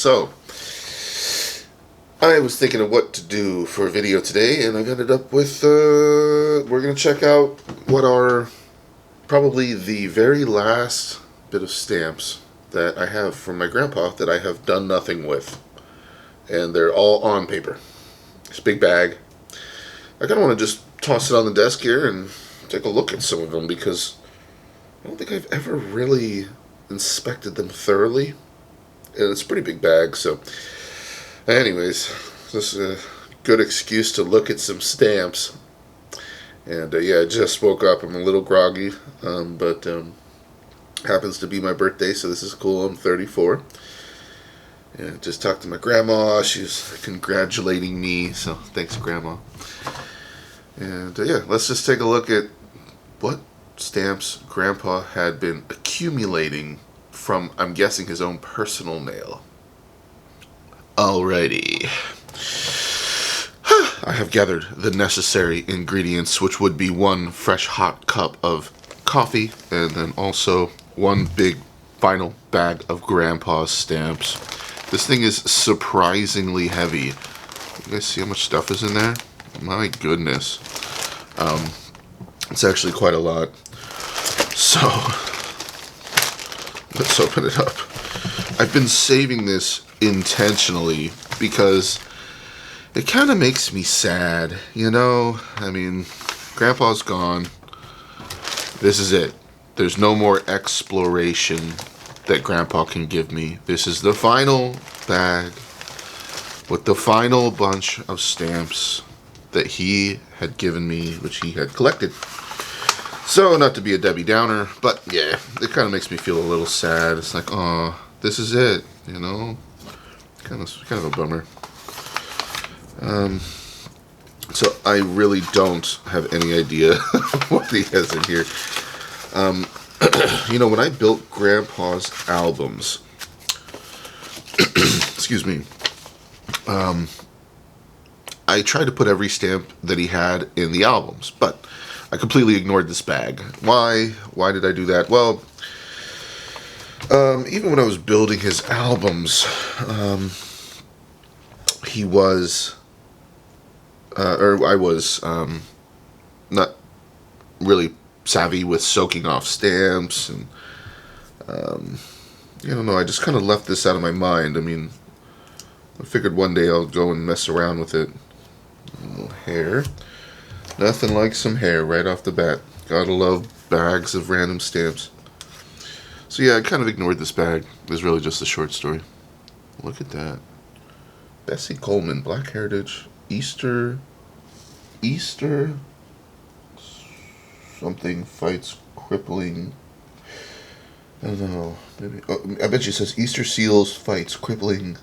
So, I was thinking of what to do for a video today, and I ended up with, we're going to check out what are probably the very last bit of stamps that I have from my grandpa that I have done nothing with. And they're all on paper. This big bag. I kind of want to just toss it on the desk here and take a look at some of them, because I don't think I've ever really inspected them thoroughly. And it's a pretty big bag, so anyways, this is a good excuse to look at some stamps. And yeah, I just woke up. I'm a little groggy, but happens to be my birthday, so this is cool. I'm 34. And just talked to my grandma. She's congratulating me, so thanks, Grandma. And yeah, let's just take a look at what stamps Grandpa had been accumulating from, I'm guessing, his own personal mail. Alrighty. I have gathered the necessary ingredients, which would be one fresh hot cup of coffee, and then also one big final bag of Grandpa's stamps. This thing is surprisingly heavy. You guys see how much stuff is in there? My goodness. It's actually quite a lot. So, let's open it up. I've been saving this intentionally because it kind of makes me sad, you know? I mean, Grandpa's gone. This is it. There's no more exploration that Grandpa can give me. This is the final bag with the final bunch of stamps that he had given me, which he had collected. So, not to be a Debbie Downer, but yeah, it kind of makes me feel a little sad. It's like, oh, this is it, you know? Kind of a bummer. So I really don't have any idea what he has in here. You know, when I built Grandpa's albums, excuse me, I tried to put every stamp that he had in the albums, but I completely ignored this bag. Why? Why did I do that? Well, even when I was building his albums, he was, or I was, not really savvy with soaking off stamps, and, I don't know, I just kind of left this out of my mind. I mean, I figured one day I'll go and mess around with it. A little hair. Nothing like some hair right off the bat. Gotta love bags of random stamps. So yeah, I kind of ignored this bag. It was really just a short story. Look at that. Bessie Coleman, Black Heritage, Easter something fights crippling. I don't know. Maybe. Oh, I bet you it says Easter Seals fights crippling.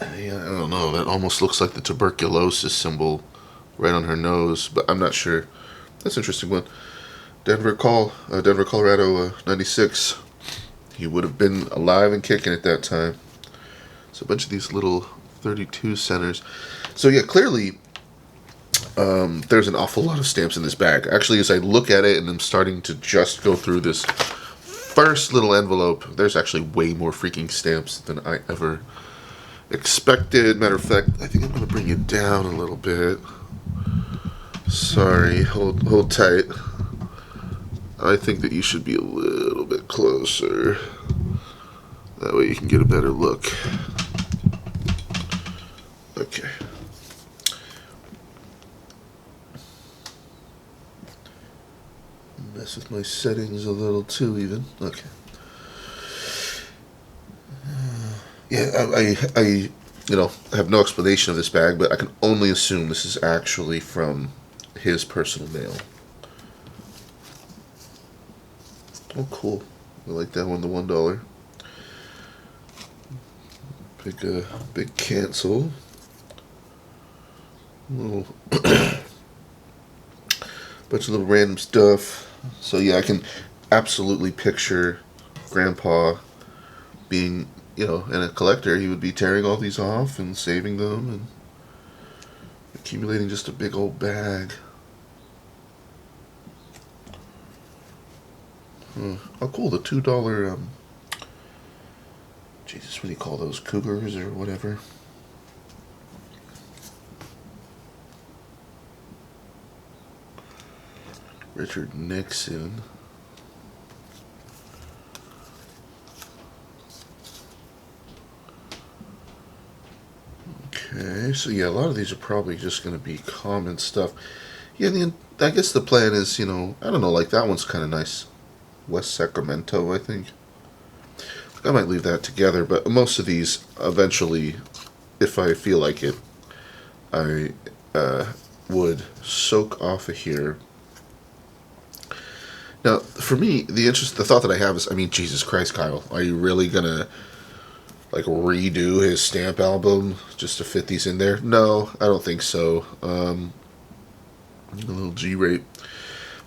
Yeah, I don't know. That almost looks like the tuberculosis symbol right on her nose, but I'm not sure. That's an interesting one. Denver, Colorado, 96. He would have been alive and kicking at that time. So a bunch of these little 32 centers. So yeah, clearly there's an awful lot of stamps in this bag. Actually, as I look at it and I'm starting to just go through this first little envelope, there's actually way more freaking stamps than I ever expected. Matter of fact, I think I'm going to bring it down a little bit. Sorry, hold tight. I think that you should be a little bit closer. That way you can get a better look. Okay. Mess with my settings a little too, even. Okay. Yeah, I have no explanation of this bag, but I can only assume this is actually from his personal mail. Oh, cool. I like that one, the $1. Big cancel. Little bunch of little random stuff. So yeah, I can absolutely picture Grandpa being, and a collector. He would be tearing all these off and saving them and accumulating just a big old bag. Oh, cool, the $2 Jesus, what do you call those? Cougars or whatever? Richard Nixon. Okay, so yeah, a lot of these are probably just going to be common stuff. Yeah, I guess the plan is, you know, I don't know, like that one's kind of nice. West Sacramento, I think. I might leave that together, but most of these, eventually, if I feel like it, I would soak off of here. Now, for me, the thought that I have is, I mean, Jesus Christ, Kyle, are you really gonna like redo his stamp album just to fit these in there? No, I don't think so. A little G-rate.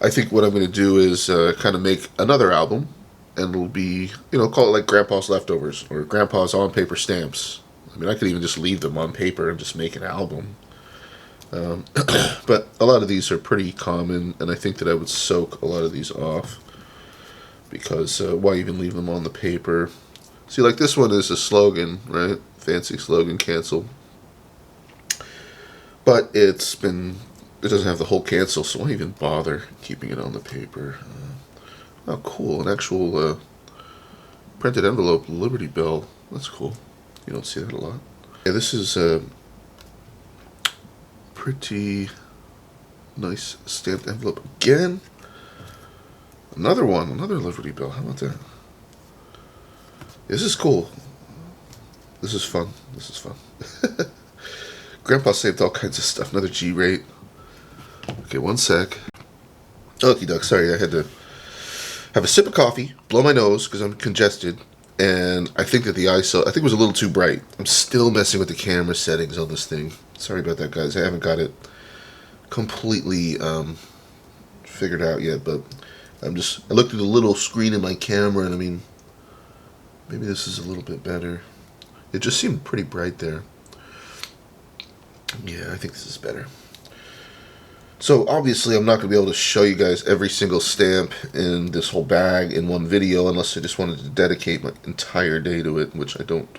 I think what I'm going to do is kind of make another album, and it'll be, you know, call it like Grandpa's Leftovers or Grandpa's On Paper Stamps. I mean, I could even just leave them on paper and just make an album. But a lot of these are pretty common, and I think that I would soak a lot of these off because why even leave them on the paper? See, like this one is a slogan, right? Fancy slogan, cancel. But it doesn't have the whole cancel, so why even bother keeping it on the paper? Oh, cool. An actual printed envelope, Liberty Bell. That's cool. You don't see that a lot. Yeah, this is a pretty nice stamped envelope. Again, another one, another Liberty Bell. How about that? This is cool. This is fun. This is fun. Grandpa saved all kinds of stuff. Another G-rate. Okay, one sec. Okie doke. Sorry, I had to have a sip of coffee, blow my nose because I'm congested, and I think that the ISO, I think it was a little too bright. I'm still messing with the camera settings on this thing. Sorry about that, guys. I haven't got it completely figured out yet, but I looked at the little screen in my camera, and I mean, maybe this is a little bit better. It just seemed pretty bright there. Yeah, I think this is better. So obviously I'm not going to be able to show you guys every single stamp in this whole bag in one video unless I just wanted to dedicate my entire day to it, which I don't.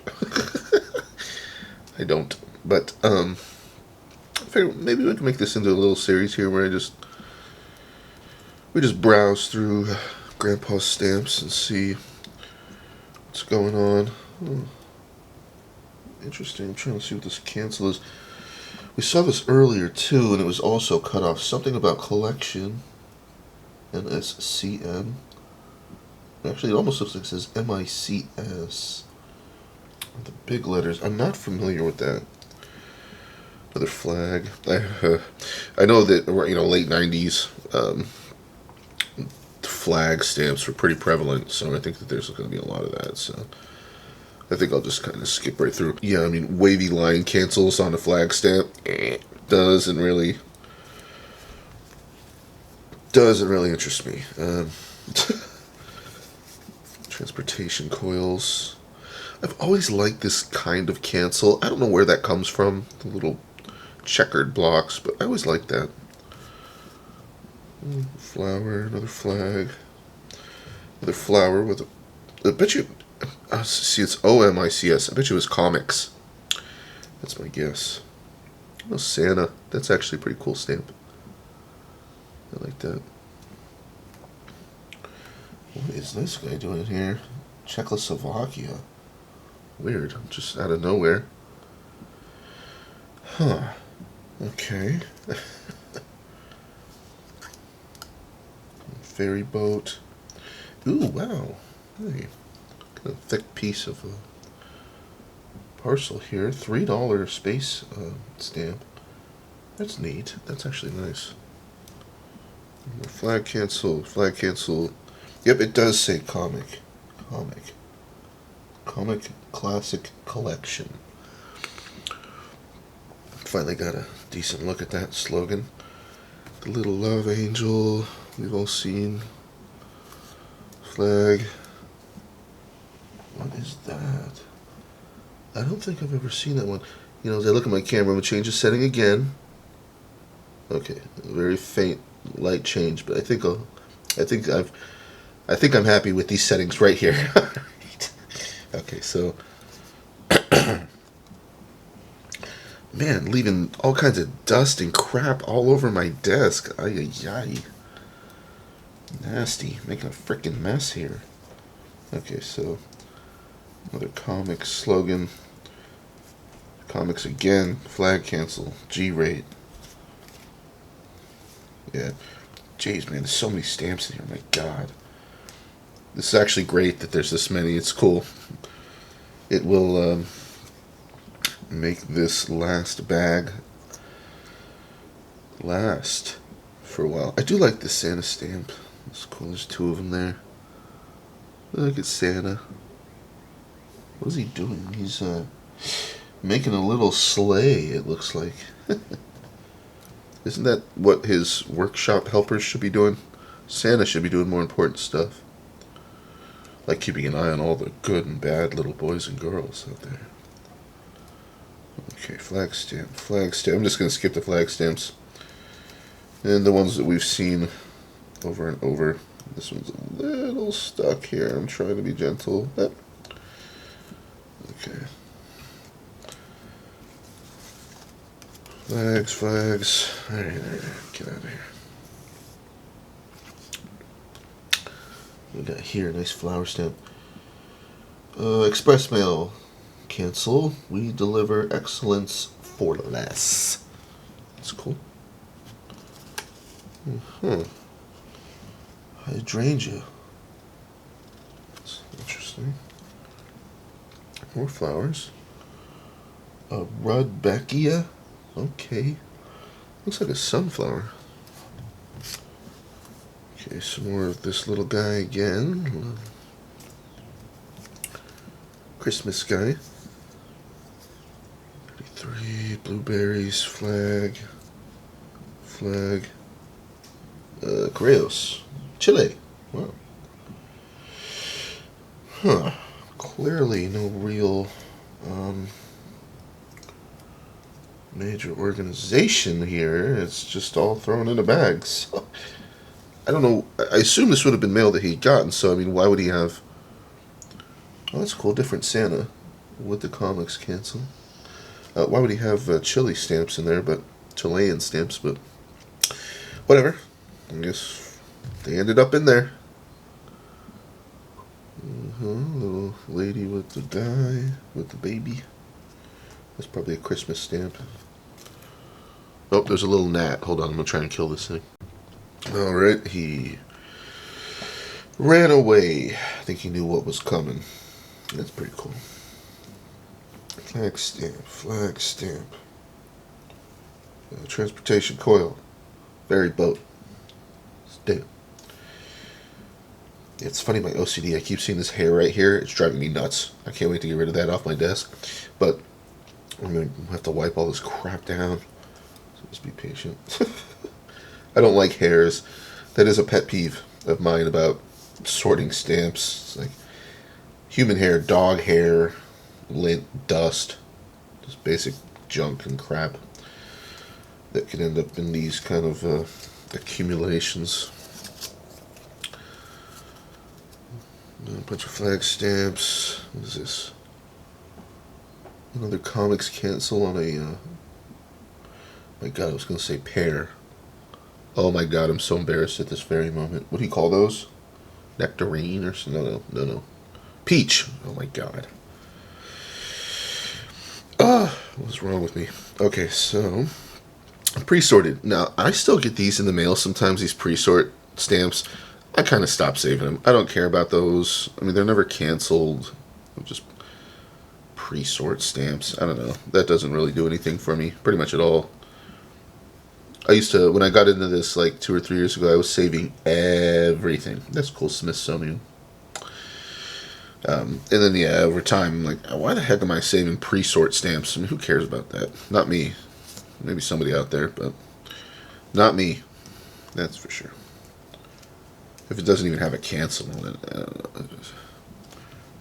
I don't. But I figured maybe we can make this into a little series here where we just browse through Grandpa's stamps and see what's going on. Interesting. I'm trying to see what this cancel is. We saw this earlier too, and it was also cut off. Something about collection. NSCN. Actually, it almost looks like it says MICS. The big letters. I'm not familiar with that. Another flag. I know that, you know, late 90s flag stamps were pretty prevalent, so I think that there's going to be a lot of that. So I think I'll just kind of skip right through. Yeah, I mean, wavy line cancels on a flag stamp doesn't really interest me. Transportation coils. I've always liked this kind of cancel. I don't know where that comes from, the little checkered blocks, but I always liked that. Flower, another flag. Another flower with a... I bet you... see, it's OMICS. I bet you it was comics. That's my guess. Oh, Santa. That's actually a pretty cool stamp. I like that. What is this guy doing here? Czechoslovakia. Weird. Just out of nowhere. Huh. Okay. Ferry boat. Ooh, wow. Hey. A thick piece of parcel here. $3 space stamp. That's neat. That's actually nice. Flag cancel. Flag cancel. Yep, it does say comic. Comic Classic Collection. Finally got a decent look at that slogan. The little love angel we've all seen. Flag. What is that? I don't think I've ever seen that one. You know, as I look at my camera, I'm going to change the setting again. Okay, a very faint light change, but I think I'm happy with these settings right here. Okay, so Man, leaving all kinds of dust and crap all over my desk. Ay, ay, ay. Nasty. Making a freaking mess here. Okay, so another comic slogan. Comics again. Flag cancel. G-rate. Yeah. Jeez, man, there's so many stamps in here. My God. This is actually great that there's this many. It's cool. It will make this last bag last for a while. I do like the Santa stamp. It's cool. There's two of them there. Look at Santa. What is he doing? He's making a little sleigh, it looks like. Isn't that what his workshop helpers should be doing? Santa should be doing more important stuff. Like keeping an eye on all the good and bad little boys and girls out there. Okay, flag stamp, flag stamp. I'm just going to skip the flag stamps. And the ones that we've seen over and over. This one's a little stuck here. I'm trying to be gentle. Okay. Flags, flags. Alright, get out of here. We got here, nice flower stamp. Express mail. Cancel. We deliver excellence for less. That's cool. Hydrangea. That's interesting. More flowers. Rudbeckia. Okay. Looks like a sunflower. Okay, some more of this little guy again. Christmas guy. 33 blueberries, flag. Correos. Chile. Wow. Huh. Clearly no real major organization here. It's just all thrown in a bag. So, I don't know. I assume this would have been mail that he'd gotten, so I mean, why would he have... Oh, that's cool. Different Santa with the comics cancel. Why would he have Chile stamps in there, but Chilean stamps, but whatever. I guess they ended up in there. Little lady with the guy, with the baby. That's probably a Christmas stamp. Oh, there's a little gnat. Hold on, I'm going to try and kill this thing. Alright, he ran away. I think he knew what was coming. That's pretty cool. Flag stamp, flag stamp. Transportation coil. Ferry boat. Stamp. It's funny, my OCD, I keep seeing this hair right here. It's driving me nuts. I can't wait to get rid of that off my desk. But I'm going to have to wipe all this crap down. So just be patient. I don't like hairs. That is a pet peeve of mine about sorting stamps. It's like human hair, dog hair, lint, dust. Just basic junk and crap that can end up in these kind of accumulations. A bunch of flag stamps. What is this? Another comics cancel on a... my God, I was going to say pear. Oh my God, I'm so embarrassed at this very moment. What do you call those? Nectarine or something? No. Peach. Oh my God. What's wrong with me? Okay, so... pre-sorted. Now, I still get these in the mail sometimes, these pre-sort stamps. I kind of stopped saving them. I don't care about those. I mean, they're never canceled. They're just pre-sort stamps. I don't know. That doesn't really do anything for me, pretty much at all. I used to, when I got into this like 2 or 3 years ago, I was saving everything. That's cool, Smithsonian. And then, yeah, over time, I'm like, why the heck am I saving pre-sort stamps? I mean, who cares about that? Not me. Maybe somebody out there, but not me. That's for sure. If it doesn't even have a cancel on it, I don't know.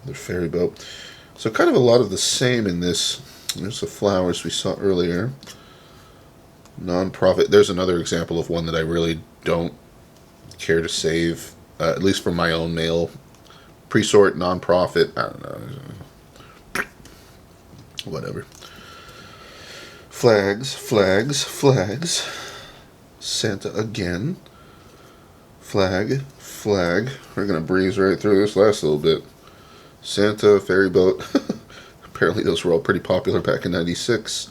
Another ferry boat. So kind of a lot of the same in this. There's the flowers we saw earlier. Non-profit. There's another example of one that I really don't care to save, at least for my own mail. Pre-sort, non-profit. I don't know. Whatever. Flags, flags, flags. Santa again. Flag, flag. We're going to breeze right through this last little bit. Santa, ferry boat. Apparently those were all pretty popular back in 96.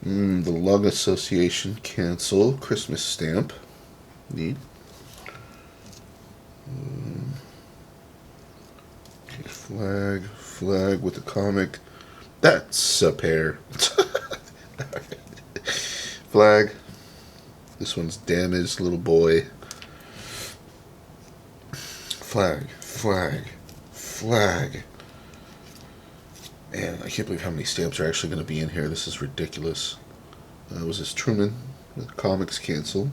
The Lung Association cancel. Christmas stamp. Neat. Okay, flag, flag with the comic. That's a pair. Flag. This one's damaged, little boy. Flag, flag, flag. Man, I can't believe how many stamps are actually going to be in here. This is ridiculous. Was this Truman? Comics cancel.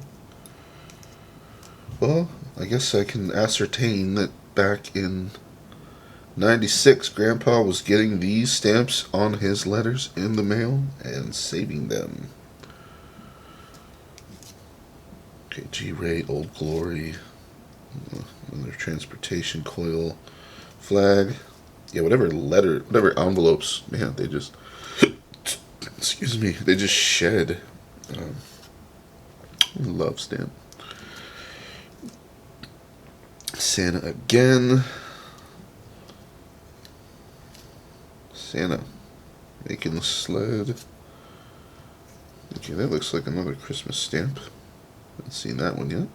Well, I guess I can ascertain that back in 96, Grandpa was getting these stamps on his letters in the mail and saving them. Okay, G-Rate, Old Glory, another transportation coil, flag. Yeah, whatever envelopes, man, they just, excuse me, they just shed. Love stamp. Santa again. Santa making the sled. Okay, that looks like another Christmas stamp. Haven't seen that one yet.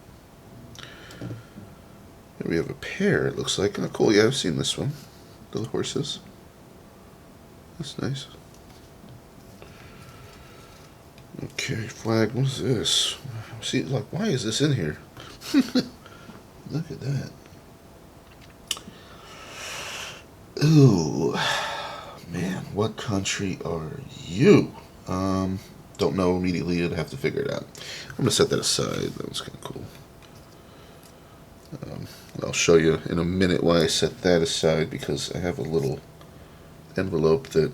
Here we have a pair, it looks like. Oh, cool, yeah, I've seen this one. The horses. That's nice. Okay, flag, what is this? See, like, why is this in here? Look at that. Ooh. Man, what country are you? Don't know immediately. I'd have to figure it out. I'm going to set that aside. That was kind of cool. I'll show you in a minute why I set that aside, because I have a little envelope that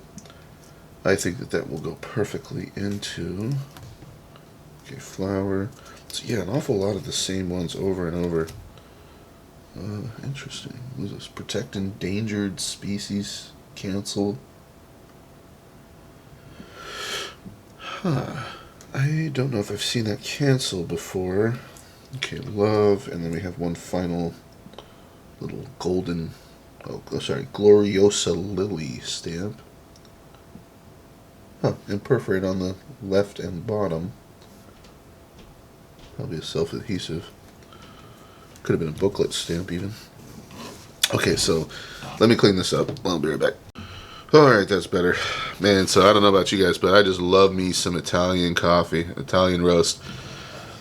I think that will go perfectly into. Okay, flower. So yeah, an awful lot of the same ones over and over. Interesting. What is this? Protect endangered species canceled. Huh. I don't know if I've seen that canceled before. Okay, love, and then we have one final little golden, Gloriosa Lily stamp. Huh, and perforate on the left and bottom. Probably a self-adhesive. Could have been a booklet stamp even. Okay, so let me clean this up. I'll be right back. Alright, that's better. Man, so I don't know about you guys, but I just love me some Italian coffee, Italian roast.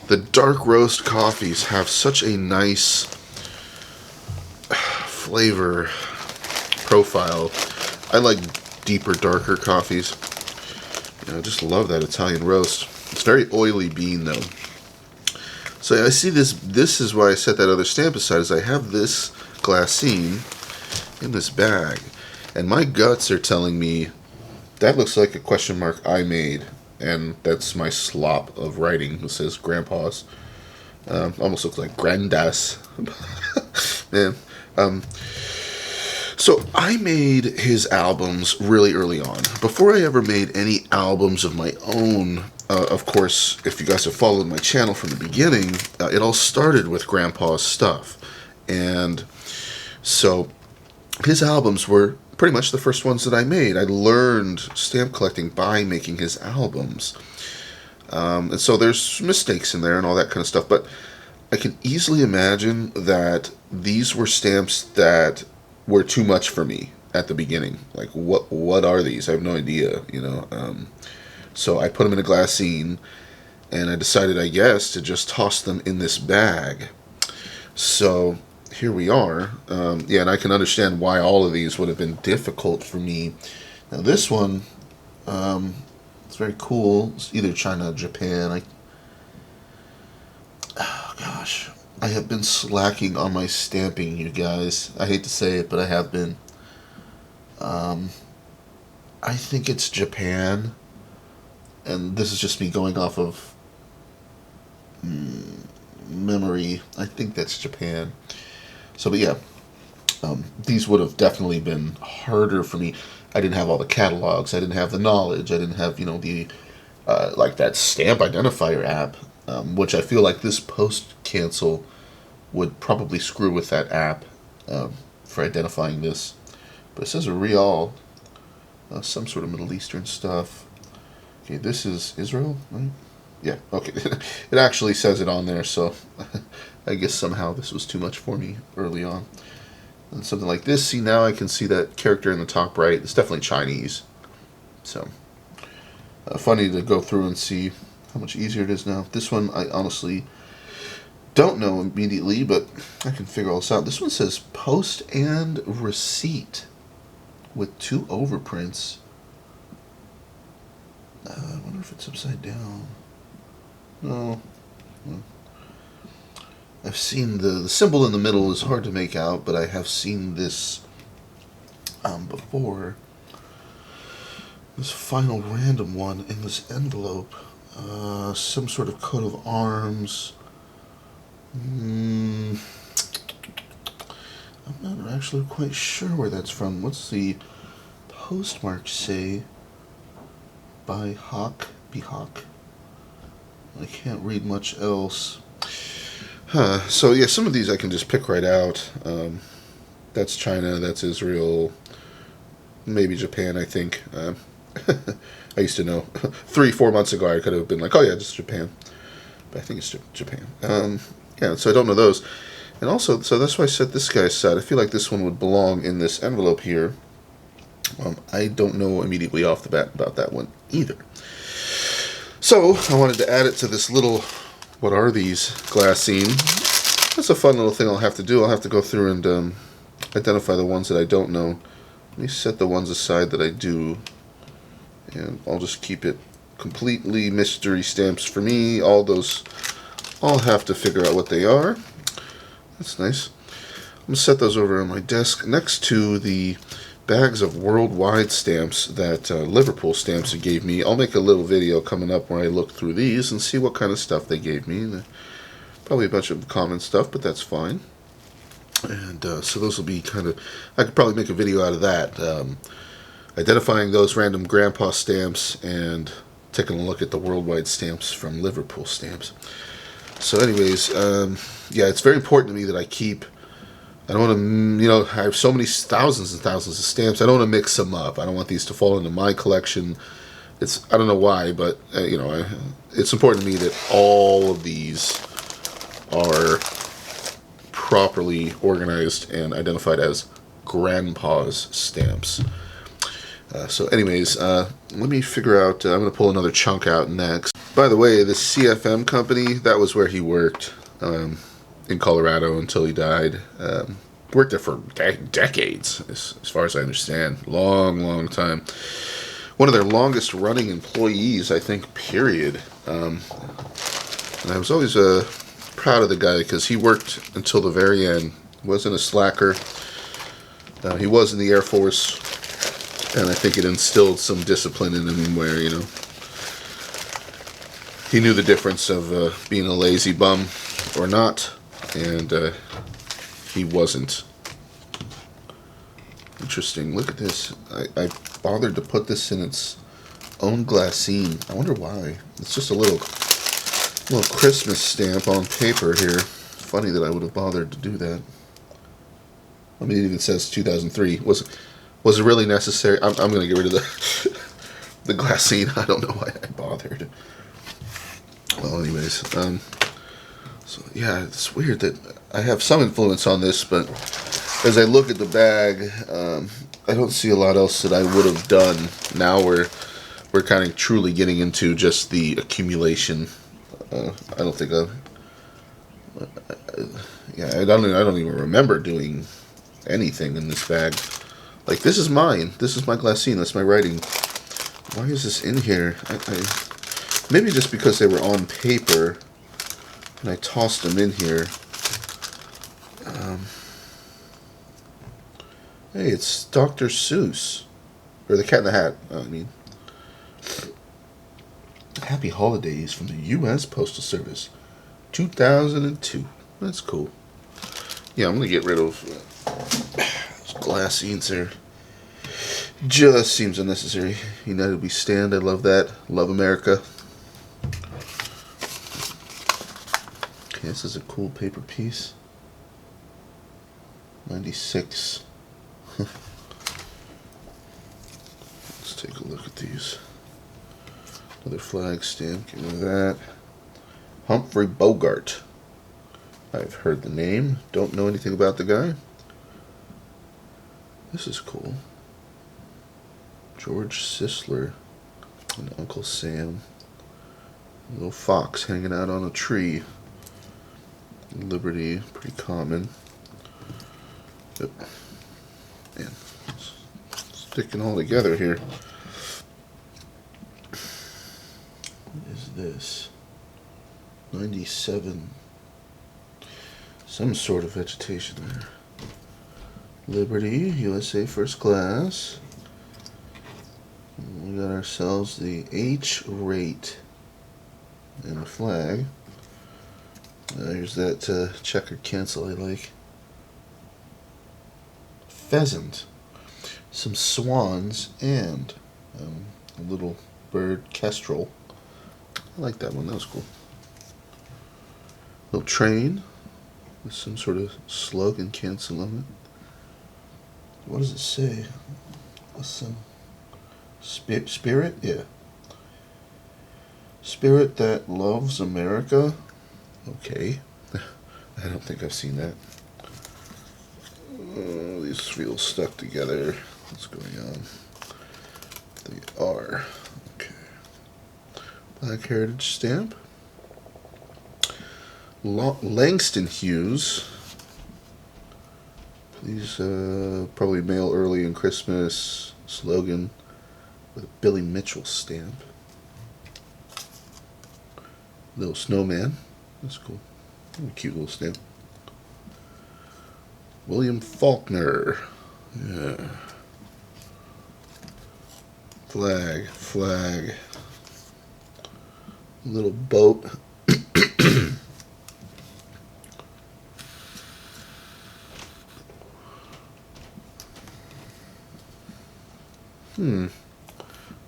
The dark roast coffees have such a nice flavor profile. I like deeper, darker coffees. I just love that Italian roast. It's very oily bean, though. So I see this. This is why I set that other stamp aside, is I have this glassine in this bag. And my guts are telling me that looks like a question mark I made. And that's my slop of writing. It says Grandpa's. Almost looks like Grandas. Man. So I made his albums really early on. Before I ever made any albums of my own, of course, if you guys have followed my channel from the beginning, it all started with Grandpa's stuff. And so his albums were pretty much the first ones that I made. I learned stamp collecting by making his albums. And so there's mistakes in there and all that kind of stuff. But I can easily imagine that these were stamps that were too much for me at the beginning. Like, what are these? I have no idea, you know. So I put them in a glassine, and I decided, I guess, to just toss them in this bag. So here we are. Yeah, and I can understand why all of these would have been difficult for me. Now this one, it's very cool. It's either China or Japan. Oh gosh, I have been slacking on my stamping, you guys. I hate to say it, but I have been. I think it's Japan, and this is just me going off of memory. I think that's Japan. So, but yeah, These would have definitely been harder for me. I didn't have all the catalogs. I didn't have the knowledge. I didn't have, the like that stamp identifier app, which I feel like this post cancel would probably screw with that app for identifying this. But it says a Rial, some sort of Middle Eastern stuff. Okay, this is Israel, right? Yeah, okay. It actually says it on there, so I guess somehow this was too much for me early on. And something like this, see, now I can see that character in the top right. It's definitely Chinese. So, funny to go through and see how much easier it is now. This one, I honestly don't know immediately, but I can figure all this out. This one says post and receipt with 2 overprints. I wonder if it's upside down. No. I've seen the symbol in the middle is hard to make out, but I have seen this before. This final random one in this envelope. Some sort of coat of arms. I'm not actually quite sure where that's from. What's the postmark say? By Hawk? Behawk? I can't read much else. So yeah, some of these I can just pick right out. That's China, that's Israel, maybe Japan, I think. I used to know. 3-4 months ago I could have been like, oh yeah, just Japan. But I think it's Japan. Yeah, so I don't know those. And also, so that's why I set this guy's side. I feel like this one would belong in this envelope here. I don't know immediately off the bat about that one either. So, I wanted to add it to this little, what are these, glassine. That's a fun little thing I'll have to do. I'll have to go through and identify the ones that I don't know. Let me set the ones aside that I do. And I'll just keep it completely mystery stamps for me. All those, I'll have to figure out what they are. That's nice. I'm going to set those over on my desk next to the bags of worldwide stamps that Liverpool Stamps gave me. I'll make a little video coming up where I look through these and see what kind of stuff they gave me. Probably a bunch of common stuff, but that's fine. And so those will be kind of, I could probably make a video out of that. Identifying those random grandpa stamps and taking a look at the worldwide stamps from Liverpool Stamps. So anyways, yeah, it's very important to me that I keep, I don't want to, I have so many thousands and thousands of stamps. I don't want to mix them up. I don't want these to fall into my collection. I don't know why, but, it's important to me that all of these are properly organized and identified as grandpa's stamps. So anyways, let me figure out, I'm going to pull another chunk out next. By the way, this CFM company, that was where he worked in Colorado until he died. Worked there for decades, as far as I understand. Long time. One of their longest running employees, I think, period. And I was always proud of the guy because he worked until the very end. Wasn't a slacker. He was in the Air Force. And I think it instilled some discipline in him where, he knew the difference of being a lazy bum or not. And he wasn't. Interesting. Look at this. I bothered to put this in its own glassine. I wonder why. It's just a little Christmas stamp on paper here. Funny that I would have bothered to do that. I mean, it even says 2003. Was it really necessary? I'm going to get rid of the glassine. I don't know why I bothered. Well, anyways, so yeah, it's weird that I have some influence on this, but as I look at the bag, I don't see a lot else that I would have done. Now we're kind of truly getting into just the accumulation. I don't think I don't even remember doing anything in this bag. Like, this is mine. This is my glassine. That's my writing. Why is this in here? Maybe just because they were on paper, and I tossed them in here. Hey, it's Dr. Seuss. Or the Cat in the Hat, I mean. Happy Holidays from the U.S. Postal Service. 2002. That's cool. Yeah, I'm going to get rid of Those glass scenes there just seems unnecessary. United we stand. I love that. Love America. Okay, this is a cool paper piece. 96. Let's take a look at these. Another flag stamp. Get rid of that. Humphrey Bogart. I've heard the name. Don't know anything about the guy. This is cool. George Sisler and Uncle Sam. A little fox hanging out on a tree. Liberty, pretty common. Yep. Man, it's sticking all together here. What is this? 97. Some sort of vegetation there. Liberty, USA First Class. We got ourselves the H rate and a flag. Here's that checkered cancel I like. Pheasant. Some swans and a little bird kestrel. I like that one. That was cool. Little train with some sort of slogan cancel on it. What does it say? Some spirit? Yeah. Spirit that loves America. Okay. I don't think I've seen that. Oh, these feel stuck together. What's going on? They are. Okay. Black Heritage stamp. Langston Hughes. Please probably mail early in Christmas. Slogan with a Billy Mitchell stamp. Little snowman. That's cool. Cute little stamp. William Faulkner. Yeah. Flag. Little boat.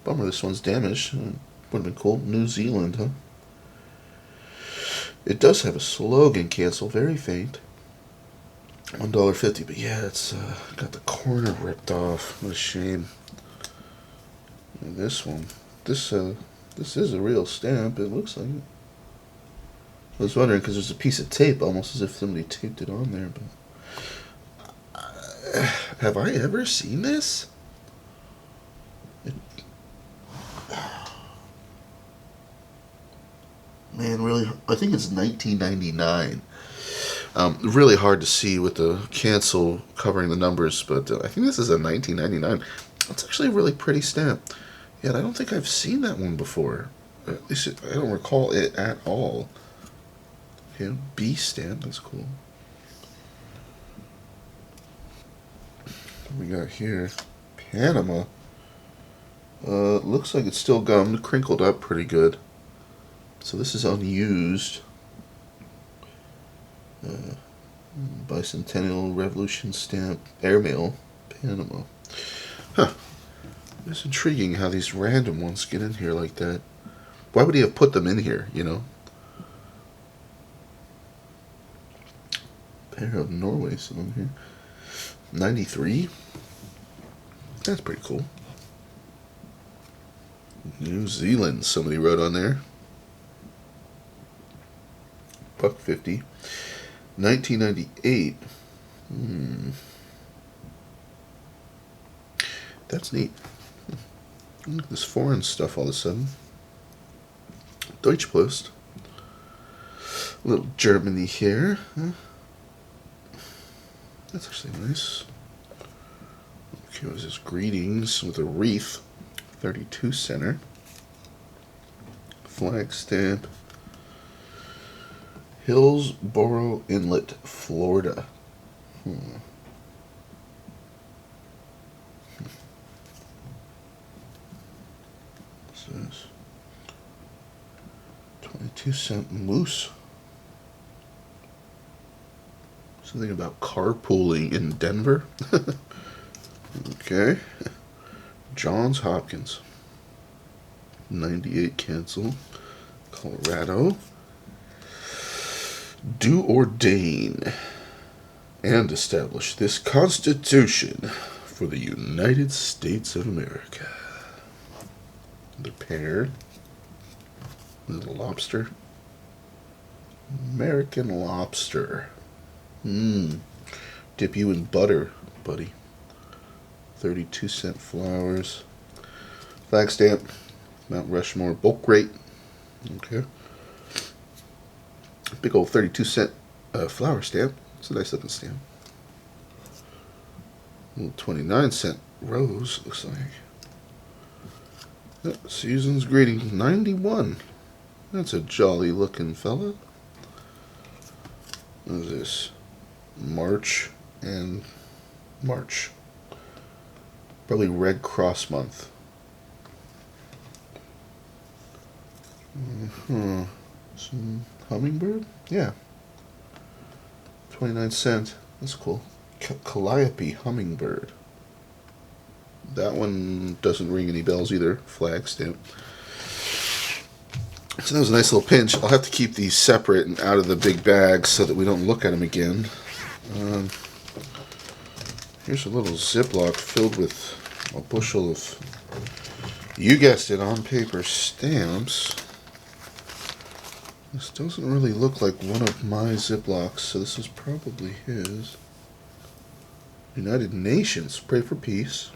Bummer this one's damaged. Would have been cool. New Zealand, huh? It does have a slogan cancel, very faint. $1.50, but yeah, it's got the corner ripped off. What a shame. And this one, this is a real stamp. It looks like it. I was wondering because there's a piece of tape, almost as if somebody taped it on there. But have I ever seen this? Man, really, I think it's 1999. Really hard to see with the cancel covering the numbers, but I think this is a 1999. That's actually a really pretty stamp. Yeah, I don't think I've seen that one before. At least I don't recall it at all. Okay, B stamp, that's cool. What we got here? Panama. Looks like it's still gummed, crinkled up pretty good. So this is unused. Bicentennial Revolution stamp, airmail, Panama. Huh. It's intriguing how these random ones get in here like that. Why would he have put them in here, you know? Pair of Norway on here. 93? That's pretty cool. New Zealand, somebody wrote on there. $1.50. 1998. That's neat. Look at this foreign stuff all of a sudden. Deutsche Post. A little Germany here. Huh? That's actually nice. Okay, what is this? Greetings with a wreath. 32 center. Flag stamp. Hillsborough Inlet, Florida. What's this? 22-cent moose. Something about carpooling in Denver. Okay. Johns Hopkins. 98 cancel. Colorado. Do ordain and establish this Constitution for the United States of America. The pear. Little lobster. American lobster. Dip you in butter, buddy. 32-cent flowers. Flag stamp. Mount Rushmore bulk rate. Okay. Big old 32-cent flower stamp. It's a nice looking stamp. Little 29-cent rose, looks like. Season's greeting, 91. That's a jolly looking fella. What is this? March and March. Probably Red Cross month. Some hummingbird? Yeah. 29-cent. That's cool. Calliope hummingbird. That one doesn't ring any bells either. Flag stamp. So that was a nice little pinch. I'll have to keep these separate and out of the big bag so that we don't look at them again. Here's a little Ziploc filled with a bushel of, you guessed it, on paper stamps. This doesn't really look like one of my Ziplocs, so this is probably his. United Nations, pray for peace.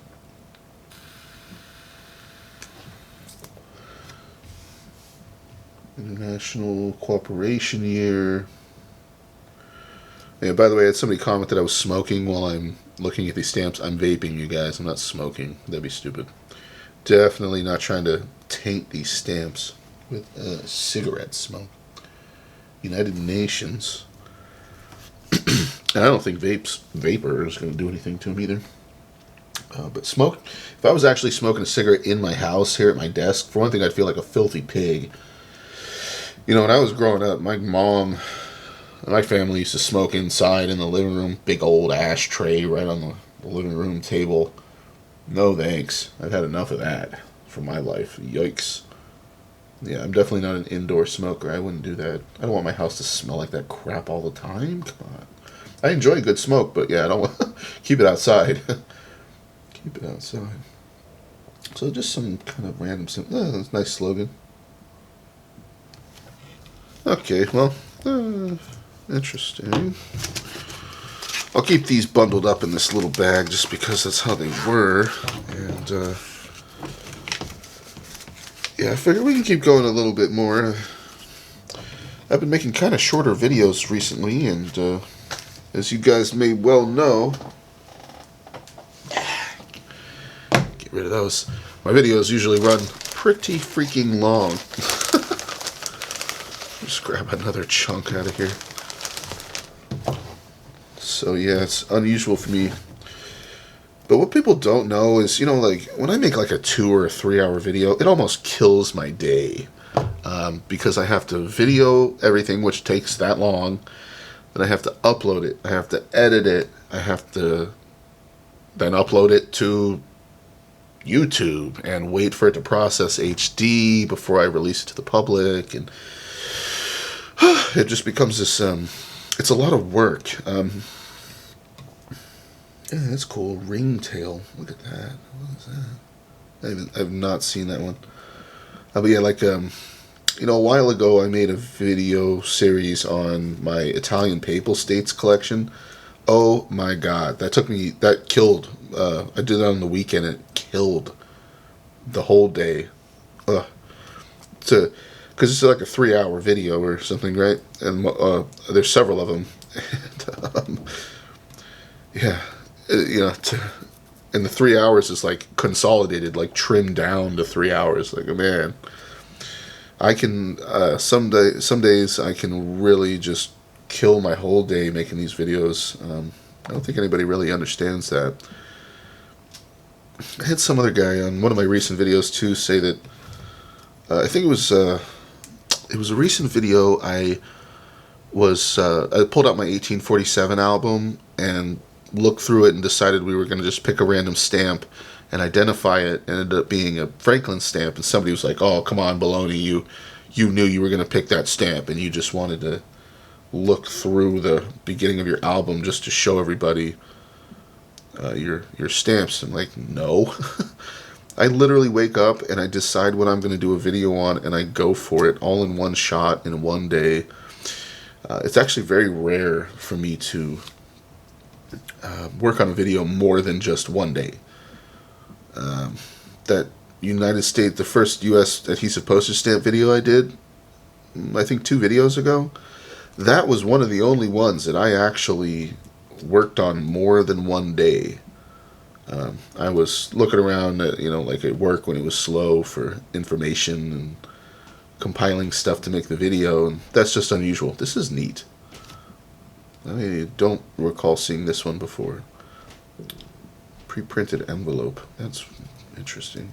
International Cooperation Year. Yeah, by the way, I had somebody comment that I was smoking while I'm looking at these stamps. I'm vaping, you guys. I'm not smoking. That'd be stupid. Definitely not trying to taint these stamps with cigarette smoke. United Nations. And I don't think vapor is going to do anything to them either. But smoke, if I was actually smoking a cigarette in my house here at my desk, for one thing, I'd feel like a filthy pig. You know, when I was growing up, my mom and my family used to smoke inside in the living room. Big old ashtray right on the living room table. No thanks. I've had enough of that for my life. Yikes. Yeah, I'm definitely not an indoor smoker. I wouldn't do that. I don't want my house to smell like that crap all the time. Come on. I enjoy good smoke, but yeah, I don't want keep it outside. Keep it outside. So just some kind of random that's a nice slogan. Okay, well, interesting. I'll keep these bundled up in this little bag just because that's how they were. And, yeah, I figure we can keep going a little bit more. I've been making kind of shorter videos recently, and as you guys may well know, get rid of those. My videos usually run pretty freaking long. Just grab another chunk out of here. So yeah, it's unusual for me. But what people don't know is, you know, like when I make like a 2 or 3 hour video, it almost kills my day. Because I have to video everything, which takes that long. Then I have to upload it. I have to edit it. I have to then upload it to YouTube and wait for it to process HD before I release it to the public. And it just becomes this, it's a lot of work. Yeah, that's cool. Ringtail. Look at that. What is that? I've not seen that one. But yeah, like, you know, a while ago I made a video series on my Italian Papal States collection. Oh my god. That killed. I did it on the weekend and it killed the whole day. Because it's like a 3 hour video or something, right? And there's several of them. And, yeah, you know, and the 3 hours is like consolidated, like trimmed down to 3 hours. Like, man, I can some days I can really just kill my whole day making these videos. I don't think anybody really understands that. I had some other guy on one of my recent videos too say that I think it was a recent video I was I pulled out my 1847 album and looked through it and decided we were going to just pick a random stamp and identify it. It ended up being a Franklin stamp, and somebody was like, "Oh, come on, baloney, you knew you were going to pick that stamp, and you just wanted to look through the beginning of your album just to show everybody your stamps." I'm like, no. I literally wake up and I decide what I'm going to do a video on, and I go for it all in one shot in one day. It's actually very rare for me to work on a video more than just one day. That United States, the first U.S. adhesive postage stamp video I did, I think 2 videos ago, that was one of the only ones that I actually worked on more than one day. I was looking around at, like at work when it was slow for information and compiling stuff to make the video, and that's just unusual. This is neat. I don't recall seeing this one before. Pre-printed envelope. That's interesting.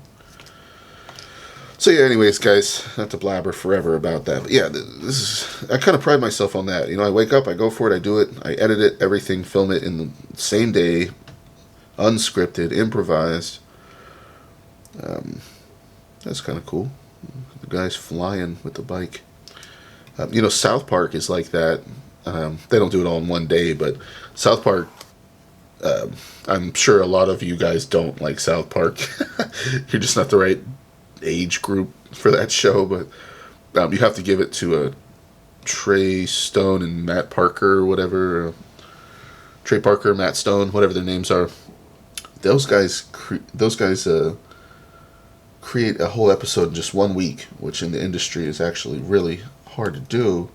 So yeah, anyways, guys, not to blabber forever about that, but yeah, I kind of pride myself on that. I wake up, I go for it, I do it, I edit it, everything, film it in the same day, unscripted, improvised. That's kind of cool. The guy's flying with the bike. South Park is like that. They don't do it all in one day, but South Park, I'm sure a lot of you guys don't like South Park. You're just not the right age group for that show, but you have to give it to Trey Stone and Matt Parker or whatever. Trey Parker, Matt Stone, whatever their names are. Those guys create a whole episode in just 1 week, which in the industry is actually really hard to do.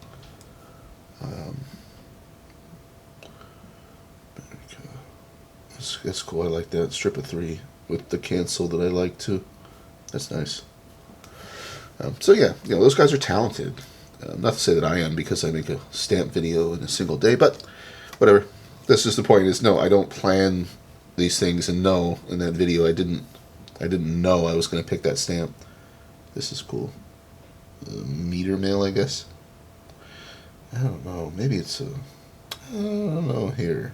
That's cool. I like that. Strip of 3 with the cancel that I like too. That's nice. So yeah, those guys are talented. Not to say that I am, because I make a stamp video in a single day, but whatever. This is the point. Is no, I don't plan these things, and no, in that video I didn't know I was going to pick that stamp. This is cool. Meter mail, I guess. I don't know. Maybe it's I don't know here.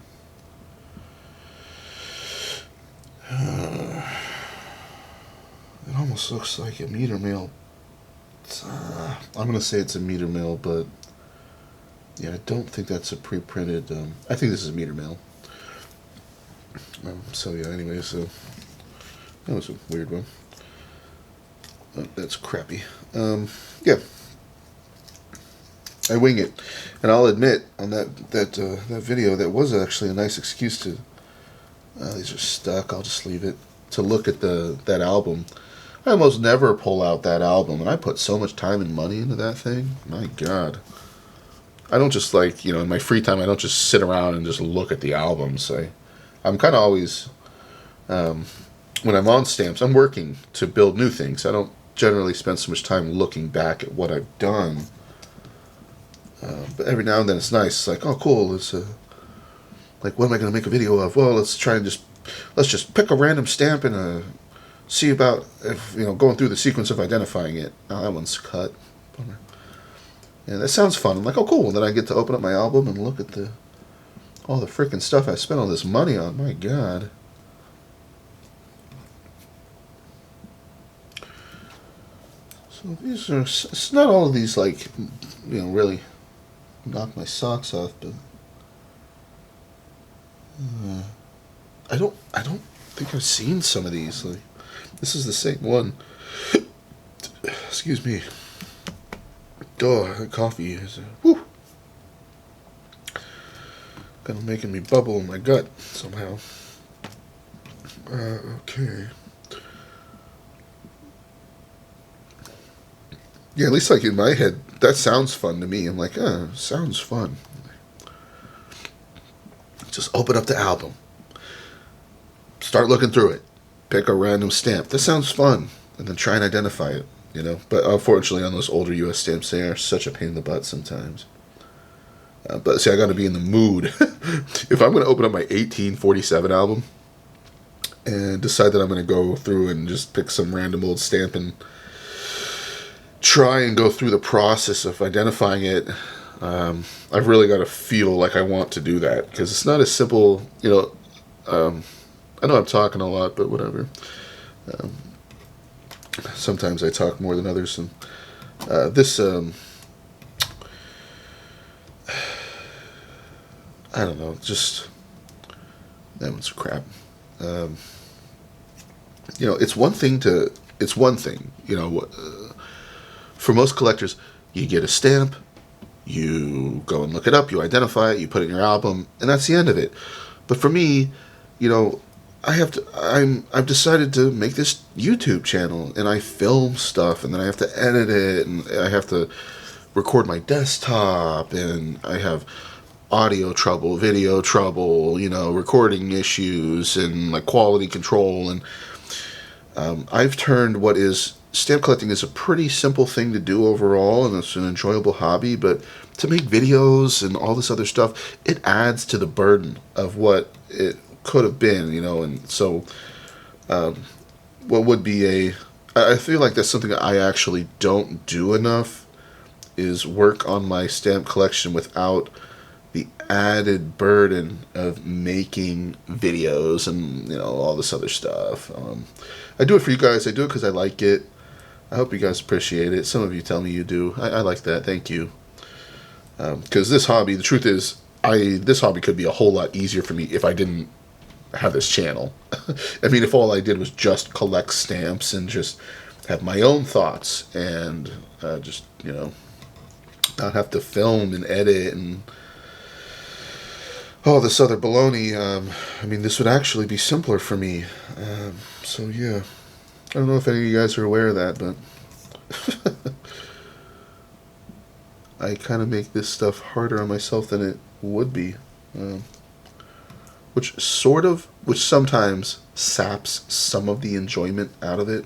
It almost looks like a meter mail. I'm going to say it's a meter mail, but yeah, I don't think that's a pre-printed. I think this is a meter mail. So yeah, anyway, so that was a weird one. That's crappy. Yeah, I wing it, and I'll admit on that video that was actually a nice excuse to. These are stuck. I'll just leave it to look at that album. I almost never pull out that album, and I put so much time and money into that thing. My God. I don't just in my free time, I don't just sit around and just look at the albums. I'm kind of always, when I'm on stamps, I'm working to build new things. I don't generally spend so much time looking back at what I've done. But every now and then it's nice. It's like, oh, cool. It's what am I going to make a video of? Well, let's just pick a random stamp and see about if going through the sequence of identifying it. Oh, that one's cut. Bummer. And that sounds fun. I'm like, oh, cool. And then I get to open up my album and look at all the freaking stuff I spent all this money on. My God. So these are. It's not all of these really knock my socks off, but. I don't think I've seen some of these. This is the same one. Excuse me. Duh, that coffee is whew. Kind of making me bubble in my gut somehow. Okay. Yeah, at least in my head, that sounds fun to me. I'm like, sounds fun. Just open up the album. Start looking through it. Pick a random stamp. This sounds fun. And then try and identify it, But unfortunately, on those older U.S. stamps, they are such a pain in the butt sometimes. But see, I got to be in the mood. If I'm going to open up my 1847 album and decide that I'm going to go through and just pick some random old stamp and try and go through the process of identifying it, I've really got to feel like I want to do that, because it's not as simple, I know I'm talking a lot, but whatever. Um, Sometimes I talk more than others, and this, I don't know, just, that one's crap. Um, it's one thing for most collectors, you get a stamp, you go and look it up, you identify it, you put it in your album, and that's the end of it. But for me, you know, I've decided to make this YouTube channel, and I film stuff, and then I have to edit it, and I have to record my desktop, and I have audio trouble, video trouble, recording issues, and like quality control. And I've turned what is stamp collecting is a pretty simple thing to do overall, and it's an enjoyable hobby. But to make videos and all this other stuff, it adds to the burden of what it could have been, And so, what would be I feel like that's something that I actually don't do enough, is work on my stamp collection without the added burden of making videos and all this other stuff. I do it for you guys. I do it because I like it. I hope you guys appreciate it. Some of you tell me you do. I like that. Thank you. Because this hobby, the truth is, this hobby could be a whole lot easier for me if I didn't have this channel. I mean, if all I did was just collect stamps and just have my own thoughts and just not have to film and edit and all this other baloney. I mean, this would actually be simpler for me. So yeah, I don't know if any of you guys are aware of that, but I kind of make this stuff harder on myself than it would be, which sometimes saps some of the enjoyment out of it.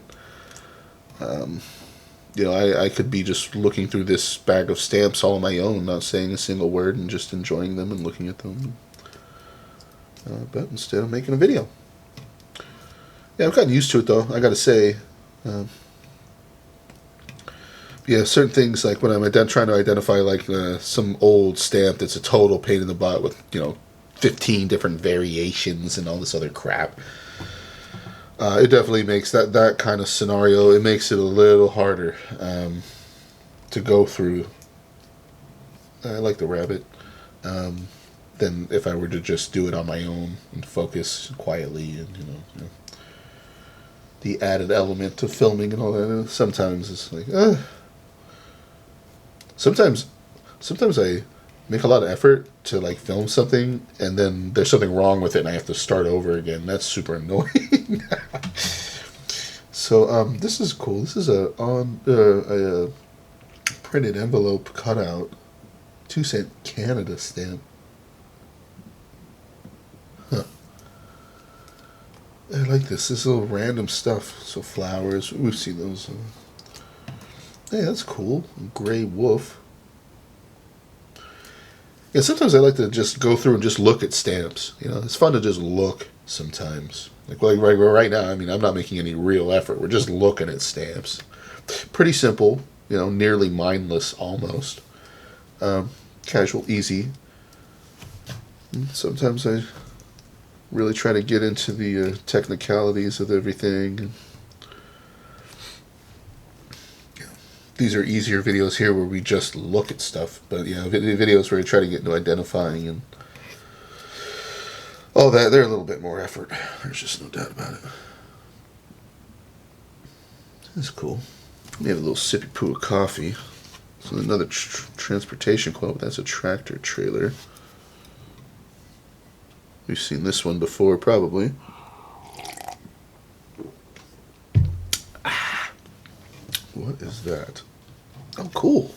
I could be just looking through this bag of stamps all on my own, not saying a single word, and just enjoying them and looking at them. But instead I'm making a video. Yeah, I've gotten used to it, though, I gotta say. Yeah, certain things, like when I'm trying to identify some old stamp that's a total pain in the butt with 15 different variations and all this other crap. It definitely makes that kind of scenario, it makes it a little harder to go through. I like the rabbit. Than if I were to just do it on my own and focus quietly, and the added element of filming and all that. Sometimes it's like, Sometimes I make a lot of effort to film something, and then there's something wrong with it, and I have to start over again. That's super annoying. So this is cool. This is a printed envelope cutout, 2-cent Canada stamp. Huh. I like this. This little random stuff. So flowers. We've seen those. Hey, that's cool. Gray wolf. Yeah, sometimes I like to just go through and just look at stamps. It's fun to just look sometimes. Like right now, I mean, I'm not making any real effort. We're just looking at stamps. Pretty simple, nearly mindless almost. Casual, easy. And sometimes I really try to get into the technicalities of everything. These are easier videos here where we just look at stuff, but videos where you try to get into identifying and all that, they're a little bit more effort. There's just no doubt about it. That's cool. We have a little sippy poo of coffee. So another transportation quote. That's a tractor trailer. We've seen this one before, probably. What is that? Oh, cool.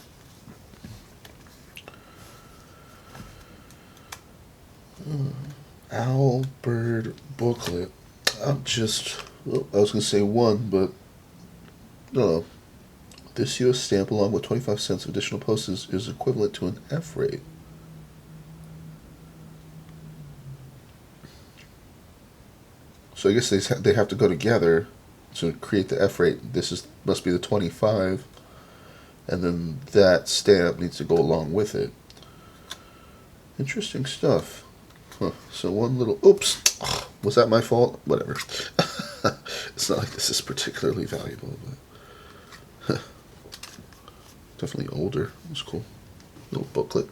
Owl bird booklet. I was going to say one, but no. This U.S. stamp, along with 25 cents of additional postage, is equivalent to an F rate. So I guess they have to go together to create the F rate. Must be the 25, and then that stamp needs to go along with it. Interesting stuff. Huh. So one little, oops, was that my fault? Whatever. It's not like this is particularly valuable, but definitely older. That's cool. Little booklet.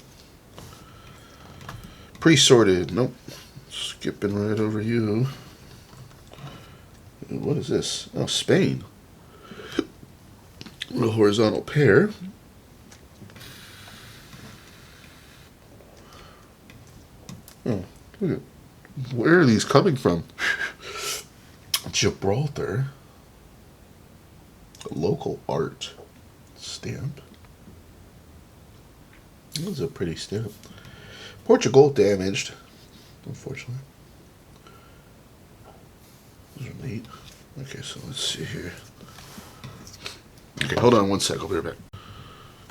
Pre-sorted. Nope. Skipping right over you. What is this? Oh, Spain. A horizontal pair. Oh, look at, where are these coming from? Gibraltar. A local art stamp. That's a pretty stamp. Portugal damaged, unfortunately. Those are neat. Okay, so let's see here. Okay, hold on one sec. I'll be right back.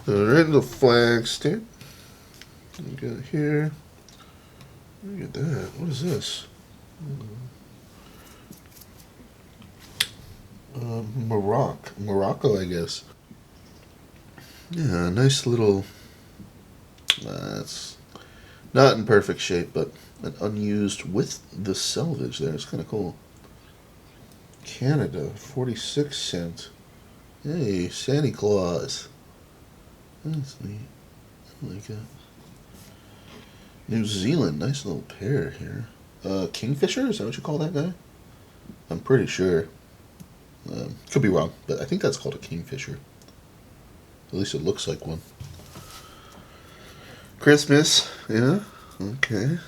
Alright, the flag stamp. We got here. Look at that. What is this? Morocco, I guess. Yeah, nice little. It's not in perfect shape, but an unused with the selvage there. It's kind of cool. Canada, 46 cents. Hey, Santa Claus. That's neat. I like it. New Zealand, nice little pair here. Kingfisher, is that what you call that guy? I'm pretty sure. Could be wrong, but I think that's called a kingfisher. At least it looks like one. Christmas, yeah, okay.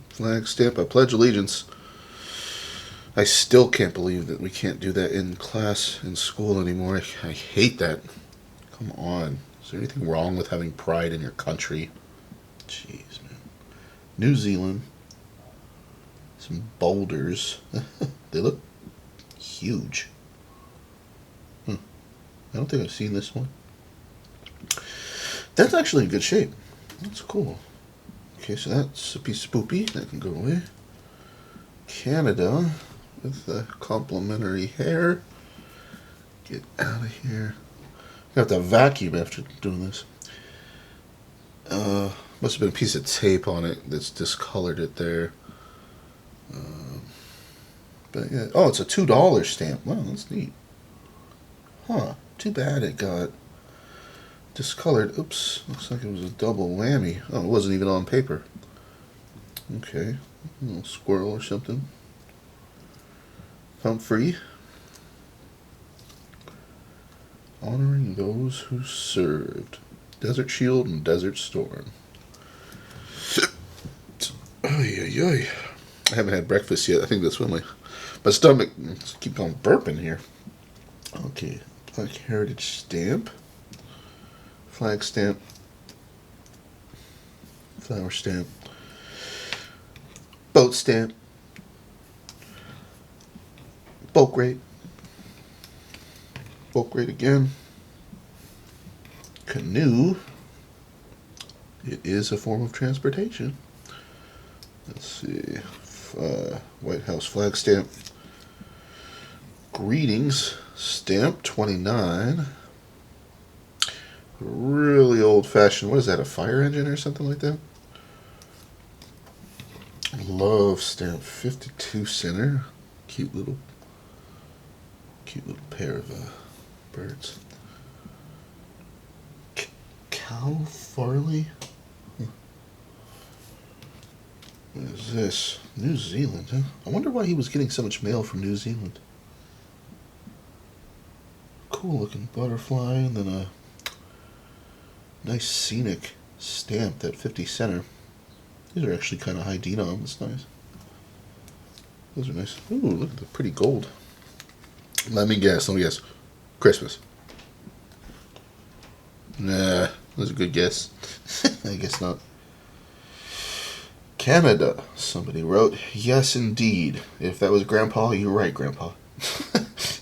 Flag stamp, I pledge allegiance. I still can't believe that we can't do that in class in school anymore. I hate that. Come on. Is there anything wrong with having pride in your country? Jeez, man. New Zealand. Some boulders. They look huge. I don't think I've seen this one. That's actually in good shape. That's cool. Okay, so that's a piece of poopy. That can go away. Canada with the complimentary hair. Get out of here. I have to vacuum after doing this. Must have been a piece of tape on it that's discolored it there. But yeah. Oh, it's a $2 stamp. Wow, that's neat. Huh. Too bad it got discolored. Oops. Looks like it was a double whammy. Oh, it wasn't even on paper. Okay. A little squirrel or something. Humphrey. Honoring those who served. Desert Shield and Desert Storm. Ay, ay, ay. I haven't had breakfast yet. I think that's when my stomach keeps on burping here. Okay. Black Heritage Stamp. Flag stamp. Flower stamp. Boat stamp. Bulk rate. Bulk rate again. Canoe. It is a form of transportation. Let's see. White House flag stamp. Greetings stamp 29. Really old fashioned. What is that? A fire engine or something like that? Love stamp 52 center. Cute little pair of birds. Cal Farley? What is this? New Zealand, huh? I wonder why he was getting so much mail from New Zealand. Cool looking butterfly, and then a nice scenic stamp, that 50 center. These are actually kind of high denom. That's nice. Those are nice. Ooh, look at the pretty gold. Let me guess. Christmas. Nah, that's a good guess. I guess not. Canada, somebody wrote. Yes, indeed. If that was Grandpa, you're right, Grandpa.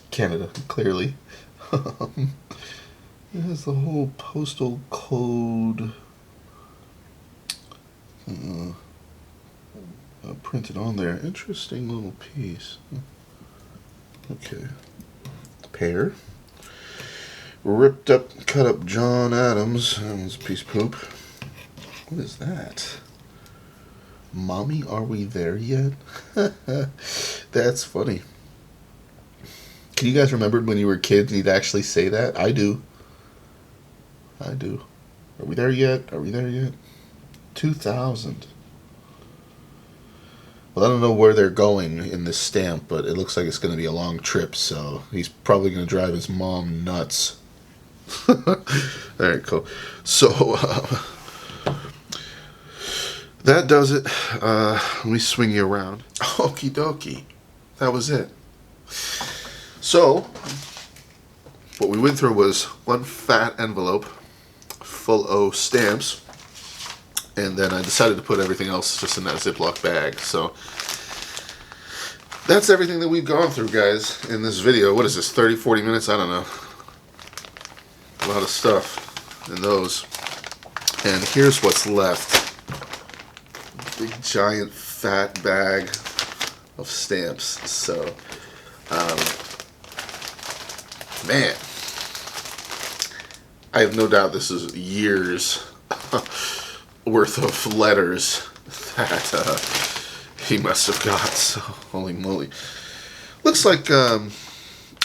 Canada, clearly. It has the whole postal code printed on there. Interesting little piece. Okay. Pair. ripped up, cut up John Adams. That was a piece of poop. What is that? Mommy, are we there yet? That's funny. Can you guys remember when you were kids and you'd actually say that? I do. I do. Are we there yet? Are we there yet? 2000. Well, I don't know where they're going in this stamp, but it looks like it's going to be a long trip, so he's probably going to drive his mom nuts. Alright, cool. So, that does it. Let me swing you around. Okie dokie. That was it. So, what we went through was one fat envelope full of stamps, and then I decided to put everything else just in that Ziploc bag. So, that's everything that we've gone through, guys, in this video. What is this, 30, 40 minutes? I don't know. A lot of stuff in those. And here's what's left. Big, giant, fat bag of stamps. So, man, I have no doubt this is years worth of letters that he must have got. So, holy moly. Looks like a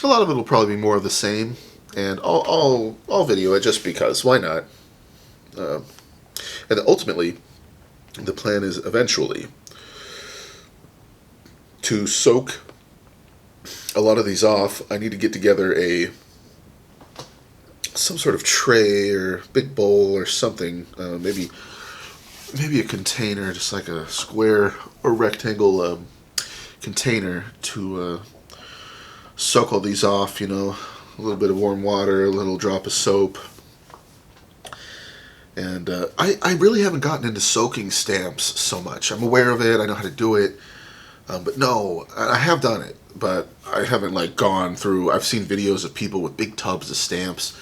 lot of it will probably be more of the same. And I'll video it just because. Why not? And ultimately, the plan is eventually to soak a lot of these off. I need to get together some sort of tray or big bowl or something. Maybe a container, just like a square or rectangle container to soak all these off. You know, a little bit of warm water, a little drop of soap. And I really haven't gotten into soaking stamps so much. I'm aware of it. I know how to do it. But no, I have done it. But I haven't like gone through. I've seen videos of people with big tubs of stamps.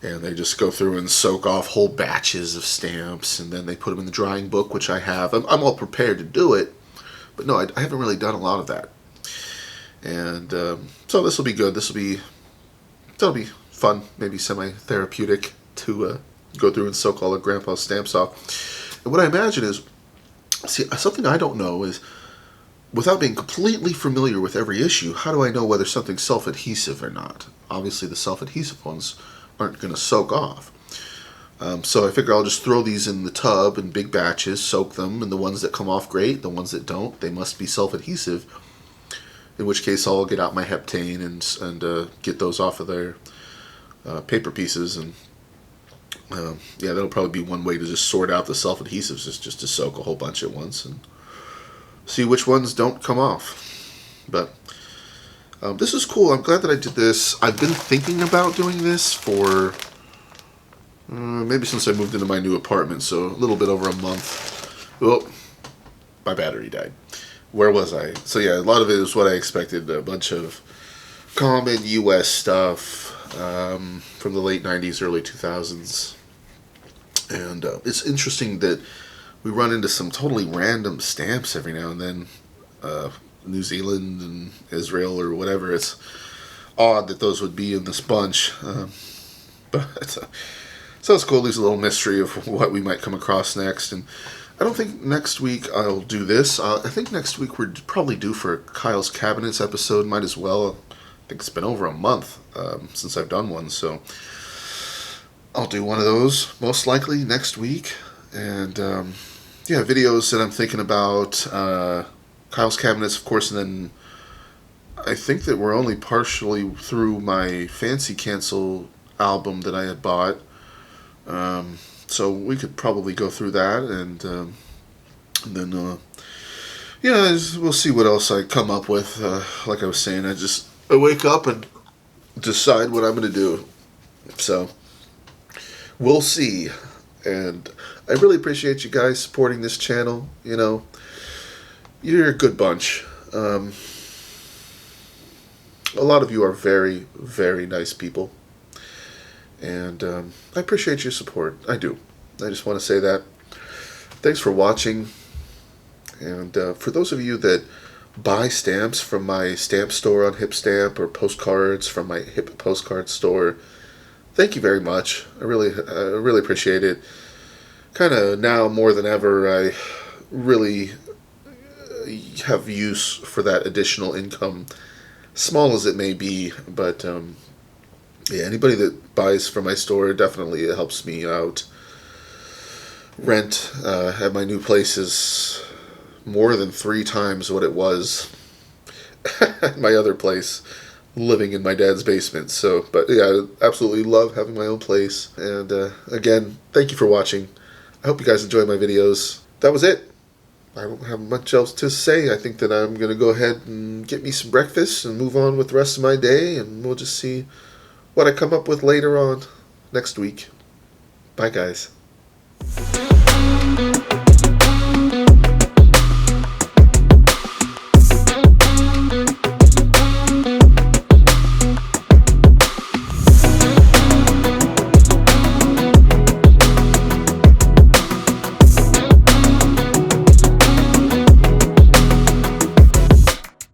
And they just go through and soak off whole batches of stamps. And then they put them in the drying book, which I have. I'm all prepared to do it. But no, I haven't really done a lot of that. And so this will be good. That'll be fun. Maybe semi-therapeutic to go through and soak all of Grandpa's stamps off. And what I imagine is, see, something I don't know is, without being completely familiar with every issue, how do I know whether something's self-adhesive or not? Obviously, the self-adhesive ones aren't going to soak off. So I figure I'll just throw these in the tub in big batches, soak them, and the ones that come off great, the ones that don't, they must be self-adhesive. In which case, I'll get out my heptane and get those off of their paper pieces. And yeah, that'll probably be one way to just sort out the self-adhesives, is just to soak a whole bunch at once and see which ones don't come off. But this is cool. I'm glad that I did this. I've been thinking about doing this for maybe since I moved into my new apartment, so a little bit over a month. Oh, my battery died. Where was I? So yeah, a lot of it is what I expected. A bunch of common U.S. stuff from the late 90s, early 2000s. And it's interesting that we run into some totally random stamps every now and then. New Zealand and Israel or whatever. It's odd that those would be in this bunch. But so it's cool. There's a little mystery of what we might come across next. And I don't think next week I'll do this. I think next week we're probably due for Kyle's Cabinets episode. Might as well. I think it's been over a month since I've done one. So I'll do one of those most likely next week. And yeah, videos that I'm thinking about. Kyle's Cabinets, of course, and then I think that we're only partially through my Fancy Cancel album that I had bought. So we could probably go through that, and then yeah, we'll see what else I come up with. Like I was saying, I wake up and decide what I'm going to do. So we'll see. And I really appreciate you guys supporting this channel. You know, you're a good bunch. A lot of you are very, very nice people. And I appreciate your support. I do. I just want to say that. Thanks for watching. And for those of you that buy stamps from my stamp store on HipStamp or postcards from my Hip Postcard store, thank you very much. I really appreciate it. Kind of now more than ever, I really have use for that additional income, small as it may be. But yeah, anybody that buys from my store definitely helps me out. Rent at my new place is more than 3 times what it was at my other place, living in my dad's basement. So, but yeah, I absolutely love having my own place. And again, thank you for watching. I hope you guys enjoy my videos. That was it. I don't have much else to say. I think that I'm going to go ahead and get me some breakfast and move on with the rest of my day, and we'll just see what I come up with later on next week. Bye, guys.